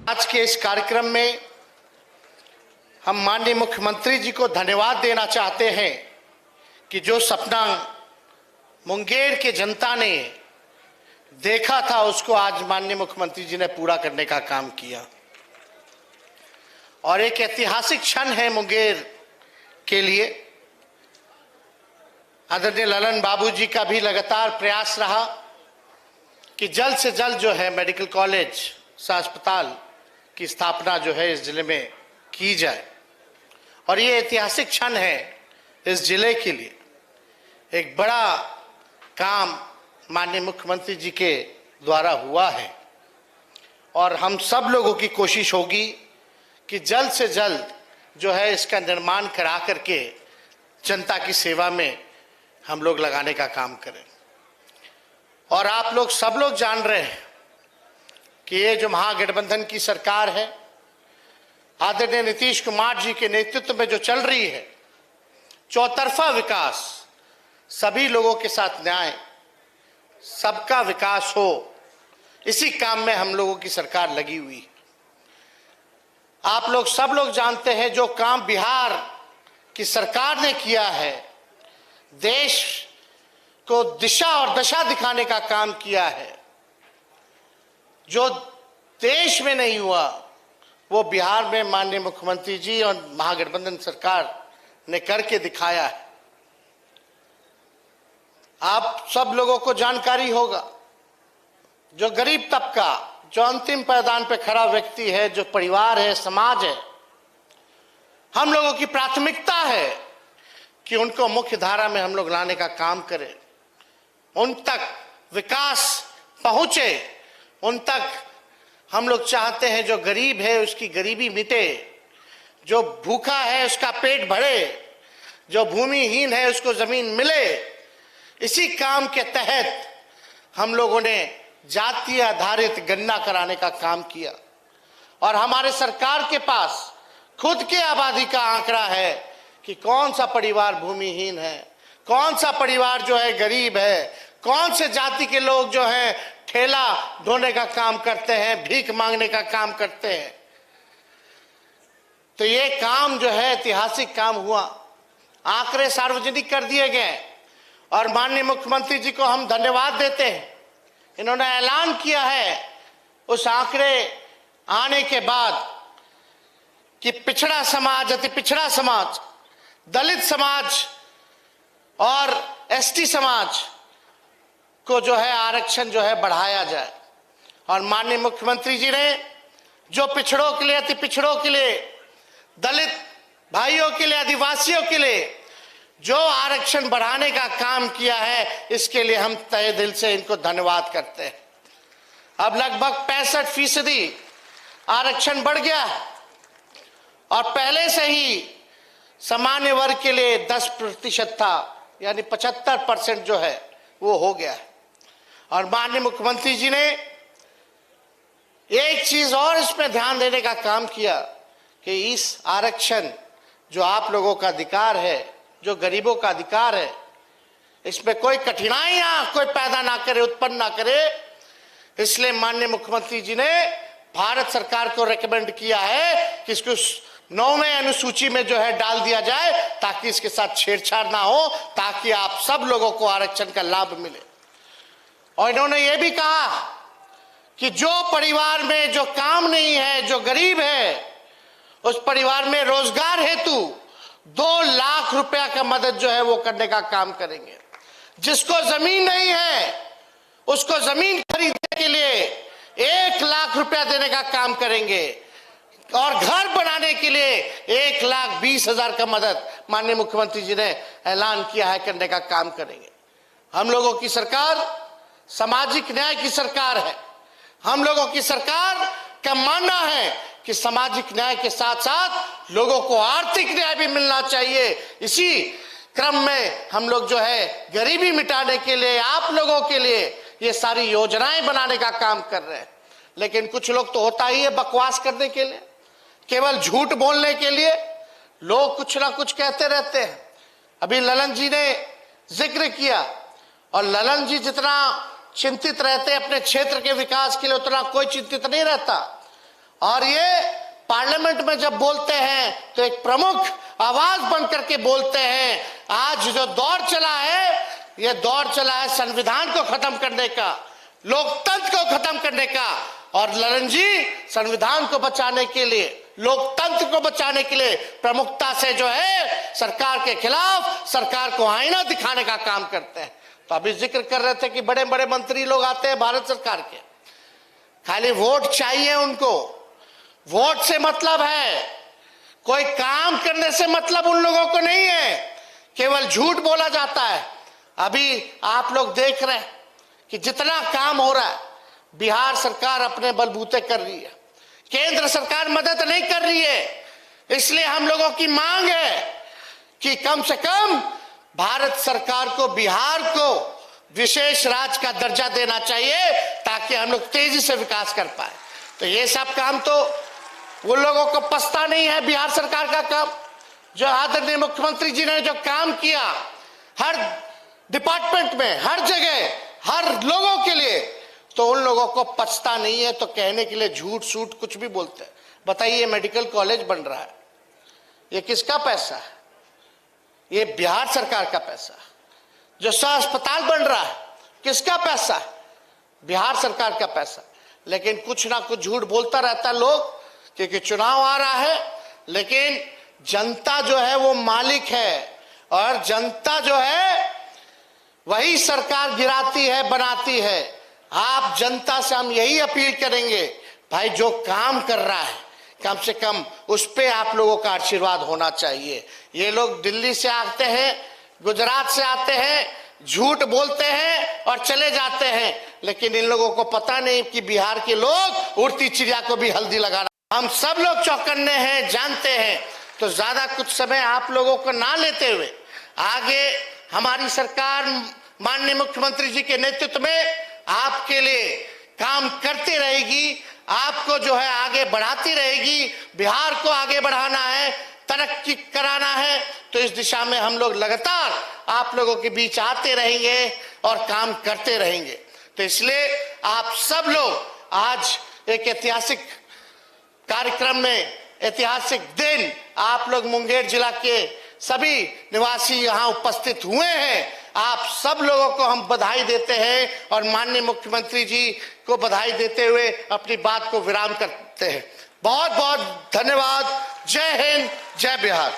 आज के इस कार्यक्रम में हम माननीय मुख्यमंत्री जी को धन्यवाद देना चाहते हैं कि जो सपना मुंगेर के जनता ने देखा था उसको आज माननीय मुख्यमंत्री जी ने पूरा करने का काम किया। और एक ऐतिहासिक क्षण है मुंगेर के लिए। आदरणीय ललन बाबू जी का भी लगातार प्रयास रहा कि जल्द से जल्द जो है मेडिकल कॉलेज अस्पताल की स्थापना जो है इस जिले में की जाए। और ये ऐतिहासिक क्षण है इस जिले के लिए। एक बड़ा काम माननीय मुख्यमंत्री जी के द्वारा हुआ है और हम सब लोगों की कोशिश होगी कि जल्द से जल्द जो है इसका निर्माण करा करके जनता की सेवा में हम लोग लगाने का काम करें। और आप लोग सब लोग जान रहे हैं कि ये जो महागठबंधन की सरकार है आदरणीय नीतीश कुमार जी के नेतृत्व में जो चल रही है, चौतरफा विकास, सभी लोगों के साथ न्याय, सबका विकास हो, इसी काम में हम लोगों की सरकार लगी हुई है। आप लोग सब लोग जानते हैं जो काम बिहार की सरकार ने किया है, देश को दिशा और दशा दिखाने का काम किया है। जो देश में नहीं हुआ वो बिहार में माननीय मुख्यमंत्री जी और महागठबंधन सरकार ने करके दिखाया है। आप सब लोगों को जानकारी होगा, जो गरीब तबका, जो अंतिम पायदान पे खड़ा व्यक्ति है, जो परिवार है, समाज है, हम लोगों की प्राथमिकता है कि उनको मुख्य धारा में हम लोग लाने का काम करें, उन तक विकास पहुंचे, उन तक हम लोग चाहते हैं जो गरीब है उसकी गरीबी मिटे, जो भूखा है उसका पेट भरे, जो भूमिहीन है उसको जमीन मिले। इसी काम के तहत हम लोगों ने जातीय आधारित गणना कराने का काम किया और हमारे सरकार के पास खुद के आबादी का आंकड़ा है कि कौन सा परिवार भूमिहीन है, कौन सा परिवार जो है गरीब है, कौन से जाति के लोग जो है ठेला ढोने का काम करते हैं, भीख मांगने का काम करते हैं। तो ये काम जो है ऐतिहासिक काम हुआ, आंकड़े सार्वजनिक कर दिए गए और माननीय मुख्यमंत्री जी को हम धन्यवाद देते हैं। इन्होंने ऐलान किया है उस आंकड़े आने के बाद कि पिछड़ा समाज, अति पिछड़ा समाज, दलित समाज और एसटी समाज को जो है आरक्षण जो है बढ़ाया जाए। और माननीय मुख्यमंत्री जी ने जो पिछड़ों के लिए, अति पिछड़ों के लिए, दलित भाइयों के लिए, आदिवासियों के लिए जो आरक्षण बढ़ाने का काम किया है, इसके लिए हम तहे दिल से इनको धन्यवाद करते हैं। अब लगभग 65% आरक्षण बढ़ गया है और पहले से ही सामान्य वर्ग के लिए 10% था, यानी 75% जो है वो हो गया है। और माननीय मुख्यमंत्री जी ने एक चीज और इसमें ध्यान देने का काम किया कि इस आरक्षण जो आप लोगों का अधिकार है, जो गरीबों का अधिकार है, इसमें कोई कठिनाइयां कोई पैदा ना करे, उत्पन्न ना करे। इसलिए माननीय मुख्यमंत्री जी ने भारत सरकार को रेकमेंड किया है कि इसको 9वें अनुसूची में जो है डाल दिया जाए ताकि इसके साथ छेड़छाड़ ना हो, ताकि आप सब लोगों को आरक्षण का लाभ मिले। और इन्होंने ये भी कहा कि जो परिवार में जो काम नहीं है, जो गरीब है, उस परिवार में रोजगार हेतु 2 लाख रुपया का मदद जो है वो करने का काम करेंगे। जिसको जमीन नहीं है उसको जमीन खरीदने के लिए 1 लाख रुपया देने का काम करेंगे और घर बनाने के लिए 1,20,000 का मदद माननीय मुख्यमंत्री जी ने ऐलान किया है करने का काम करेंगे। हम लोगों की सरकार सामाजिक न्याय की सरकार है। हम लोगों की सरकार का मानना है कि सामाजिक न्याय के साथ साथ लोगों को आर्थिक न्याय भी मिलना चाहिए। इसी क्रम में हम लोग जो है गरीबी मिटाने के लिए, आप लोगों के लिए ये सारी योजनाएं बनाने का काम कर रहे हैं। लेकिन कुछ लोग तो होता ही है बकवास करने के लिए, केवल झूठ बोलने के लिए लोग कुछ ना कुछ कहते रहते हैं। अभी ललन जी ने जिक्र किया और ललन जी जितना चिंतित रहते हैं अपने क्षेत्र के विकास के लिए, उतना कोई चिंतित नहीं रहता। और ये पार्लियामेंट में जब बोलते हैं तो एक प्रमुख आवाज बन करके बोलते हैं। आज जो दौर चला है, ये दौर चला है संविधान को खत्म करने का, लोकतंत्र को खत्म करने का। और ललन जी संविधान को बचाने के लिए, लोकतंत्र को बचाने के लिए प्रमुखता से जो है सरकार के खिलाफ, सरकार को आईना दिखाने का काम करते हैं। तो अभी जिक्र कर रहे थे कि बड़े बड़े मंत्री लोग आते हैं भारत सरकार के, खाली वोट चाहिए उनको, वोट से मतलब है, कोई काम करने से मतलब उन लोगों को नहीं है, केवल झूठ बोला जाता है। अभी आप लोग देख रहे हैं कि जितना काम हो रहा है बिहार सरकार अपने बलबूते कर रही है, केंद्र सरकार मदद नहीं कर रही है। इसलिए हम लोगों की मांग है कि कम से कम भारत सरकार को बिहार को विशेष राज्य का दर्जा देना चाहिए, ताकि हम लोग तेजी से विकास कर पाए। तो ये सब काम तो उन लोगों को पछता नहीं है। बिहार सरकार का काम, जो आदरणीय मुख्यमंत्री जी ने जो काम किया हर डिपार्टमेंट में, हर जगह, हर लोगों के लिए, तो उन लोगों को पछता नहीं है। तो कहने के लिए झूठ सूट कुछ भी बोलते हैं। बताइए, मेडिकल कॉलेज बन रहा है, ये किसका पैसा है? ये बिहार सरकार का पैसा। जो अस्पताल बन रहा है, किसका पैसा है? बिहार सरकार का पैसा। लेकिन कुछ ना कुछ झूठ बोलता रहता लोग, क्योंकि चुनाव आ रहा है। लेकिन जनता जो है वो मालिक है, और जनता जो है वही सरकार गिराती है, बनाती है। आप जनता से हम यही अपील करेंगे, भाई जो काम कर रहा है कम से कम उस पे आप लोगों का आशीर्वाद होना चाहिए। ये लोग दिल्ली से आते हैं, गुजरात से आते हैं, झूठ बोलते हैं और चले जाते हैं, लेकिन इन लोगों को पता नहीं कि बिहार के लोग उड़ती चिड़िया को भी हल्दी लगाना। हम सब लोग चौकन्ने हैं, जानते हैं। तो ज्यादा कुछ समय आप लोगों को ना लेते हुए, आगे हमारी सरकार माननीय मुख्यमंत्री जी के नेतृत्व में आपके लिए काम करती रहेगी, आपको जो है आगे बढ़ाती रहेगी। बिहार को आगे बढ़ाना है, तरक्की कराना है, तो इस दिशा में हम लोग लगातार आप लोगों के बीच आते रहेंगे और काम करते रहेंगे। तो इसलिए आप सब लोग आज एक ऐतिहासिक कार्यक्रम में, ऐतिहासिक दिन, आप लोग मुंगेर जिला के सभी निवासी यहाँ उपस्थित हुए हैं। आप सब लोगों को हम बधाई देते हैं और माननीय मुख्यमंत्री जी को बधाई देते हुए अपनी बात को विराम करते हैं। बहुत बहुत धन्यवाद। जय हिंद, जय बिहार।